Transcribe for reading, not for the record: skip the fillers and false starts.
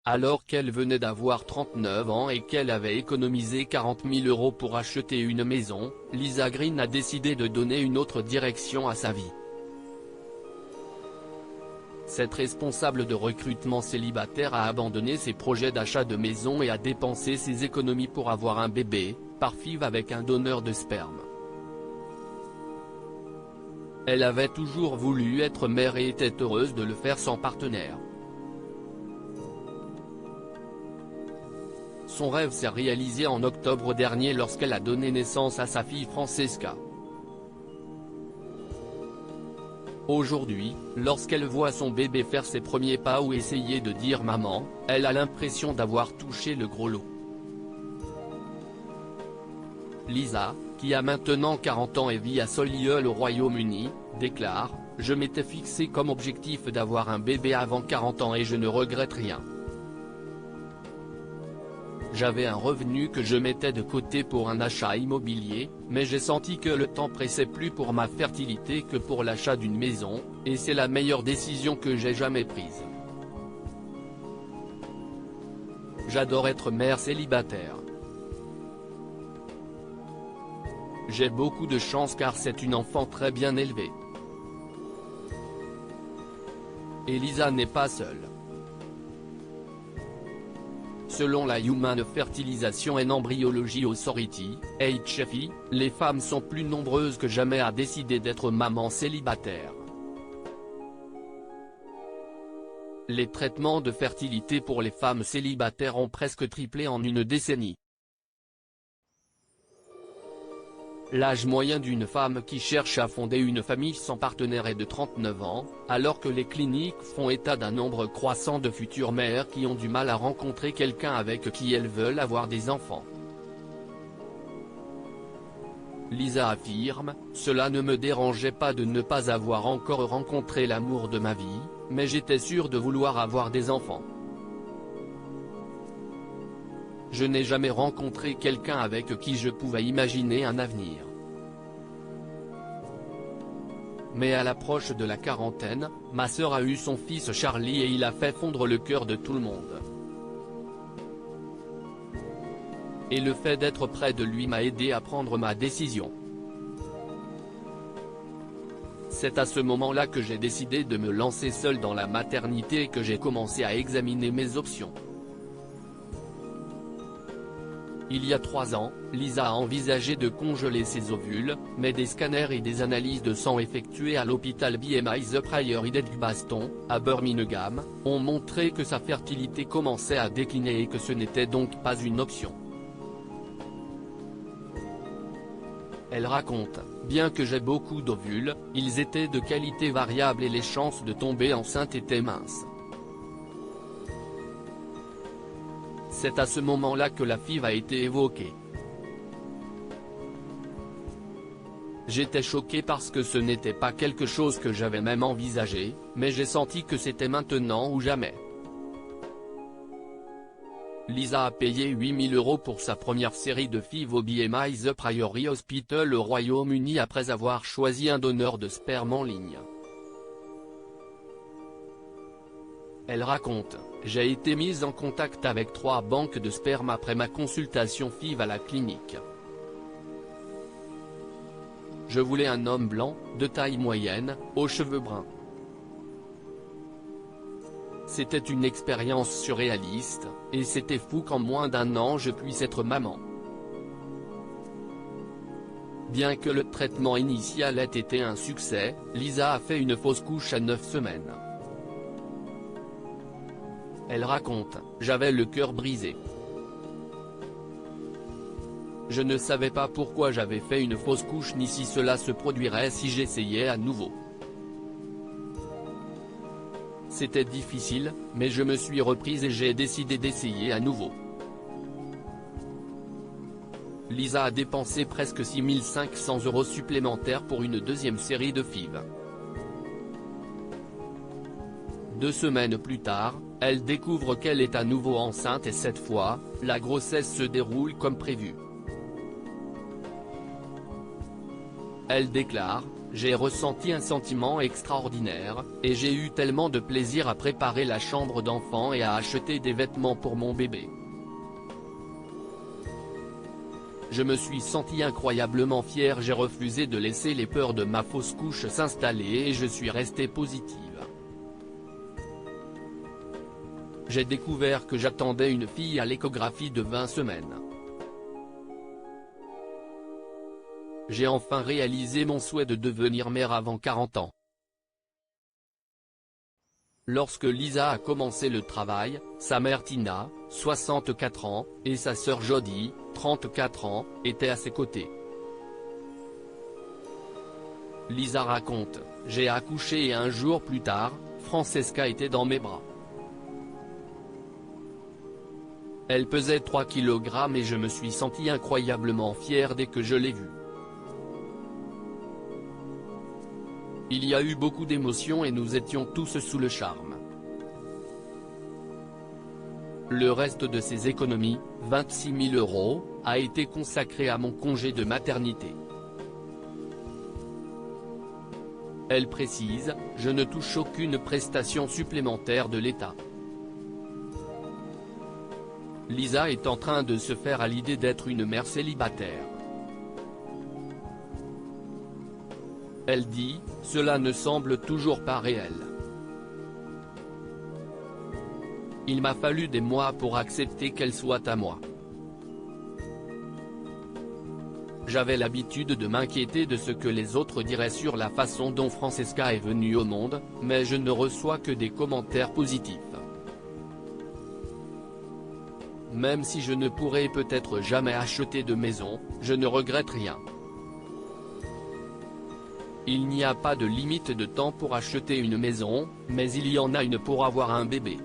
Alors qu'elle venait d'avoir 39 ans et qu'elle avait économisé 40 000 € pour acheter une maison, Lisa Green a décidé de donner une autre direction à sa vie. Cette responsable de recrutement célibataire a abandonné ses projets d'achat de maison et a dépensé ses économies pour avoir un bébé, par FIV avec un donneur de sperme. Elle avait toujours voulu être mère et était heureuse de le faire sans partenaire. Son rêve s'est réalisé en octobre dernier lorsqu'elle a donné naissance à sa fille Francesca. Aujourd'hui, lorsqu'elle voit son bébé faire ses premiers pas ou essayer de dire maman, elle a l'impression d'avoir touché le gros lot. Lisa, qui a maintenant 40 ans et vit à Solihull au Royaume-Uni, déclare « Je m'étais fixé comme objectif d'avoir un bébé avant 40 ans et je ne regrette rien. J'avais un revenu que je mettais de côté pour un achat immobilier, mais j'ai senti que le temps pressait plus pour ma fertilité que pour l'achat d'une maison, et c'est la meilleure décision que j'ai jamais prise. J'adore être mère célibataire. J'ai beaucoup de chance car c'est une enfant très bien élevée. Et Lisa n'est pas seule. Selon la Human Fertilisation and Embryology Authority, HFI, les femmes sont plus nombreuses que jamais à décider d'être mamans célibataires. Les traitements de fertilité pour les femmes célibataires ont presque triplé en une décennie. L'âge moyen d'une femme qui cherche à fonder une famille sans partenaire est de 39 ans, alors que les cliniques font état d'un nombre croissant de futures mères qui ont du mal à rencontrer quelqu'un avec qui elles veulent avoir des enfants. Lisa affirme « Cela ne me dérangeait pas de ne pas avoir encore rencontré l'amour de ma vie, mais j'étais sûre de vouloir avoir des enfants. Je n'ai jamais rencontré quelqu'un avec qui je pouvais imaginer un avenir. Mais à l'approche de la quarantaine, ma sœur a eu son fils Charlie et il a fait fondre le cœur de tout le monde. Et le fait d'être près de lui m'a aidé à prendre ma décision. C'est à ce moment-là que j'ai décidé de me lancer seule dans la maternité et que j'ai commencé à examiner mes options. Il y a 3 ans, Lisa a envisagé de congeler ses ovules, mais des scanners et des analyses de sang effectuées à l'hôpital BMI The Priory d'Edgbaston, à Birmingham, ont montré que sa fertilité commençait à décliner et que ce n'était donc pas une option. Elle raconte « Bien que j'ai beaucoup d'ovules, ils étaient de qualité variable et les chances de tomber enceinte étaient minces. C'est à ce moment-là que la FIV a été évoquée. J'étais choquée parce que ce n'était pas quelque chose que j'avais même envisagé, mais j'ai senti que c'était maintenant ou jamais. » Lisa a payé 8 000 € pour sa première série de FIV au BMI The Priory Hospital au Royaume-Uni après avoir choisi un donneur de sperme en ligne. Elle raconte « J'ai été mise en contact avec 3 banques de sperme après ma consultation FIV à la clinique. Je voulais un homme blanc, de taille moyenne, aux cheveux bruns. C'était une expérience surréaliste, et c'était fou qu'en moins d'1 an je puisse être maman. Bien que le traitement initial ait été un succès, Lisa a fait une fausse couche à 9 semaines. Elle raconte « J'avais le cœur brisé. Je ne savais pas pourquoi j'avais fait une fausse couche ni si cela se produirait si j'essayais à nouveau. C'était difficile, mais je me suis reprise et j'ai décidé d'essayer à nouveau. » Lisa a dépensé presque 6 500 € supplémentaires pour une deuxième série de FIV. 2 semaines plus tard, elle découvre qu'elle est à nouveau enceinte et cette fois, la grossesse se déroule comme prévu. Elle déclare j'ai ressenti un sentiment extraordinaire, et j'ai eu tellement de plaisir à préparer la chambre d'enfant et à acheter des vêtements pour mon bébé. Je me suis senti incroyablement fier, j'ai refusé de laisser les peurs de ma fausse couche s'installer et je suis resté positive. J'ai découvert que j'attendais une fille à l'échographie de 20 semaines. J'ai enfin réalisé mon souhait de devenir mère avant 40 ans. Lorsque Lisa a commencé le travail, sa mère Tina, 64 ans, et sa sœur Jodie, 34 ans, étaient à ses côtés. Lisa raconte, « J'ai accouché et un jour plus tard, Francesca était dans mes bras. Elle pesait 3 kg et je me suis senti incroyablement fier dès que je l'ai vue. Il y a eu beaucoup d'émotions et nous étions tous sous le charme. Le reste de ses économies, 26 000 €, a été consacré à mon congé de maternité. » Elle précise, « Je ne touche aucune prestation supplémentaire de l'État. » Lisa est en train de se faire à l'idée d'être une mère célibataire. Elle dit, « Cela ne semble toujours pas réel. Il m'a fallu des mois pour accepter qu'elle soit à moi. J'avais l'habitude de m'inquiéter de ce que les autres diraient sur la façon dont Francesca est venue au monde, mais je ne reçois que des commentaires positifs. Même si je ne pourrai peut-être jamais acheter de maison, je ne regrette rien. Il n'y a pas de limite de temps pour acheter une maison, mais il y en a une pour avoir un bébé. »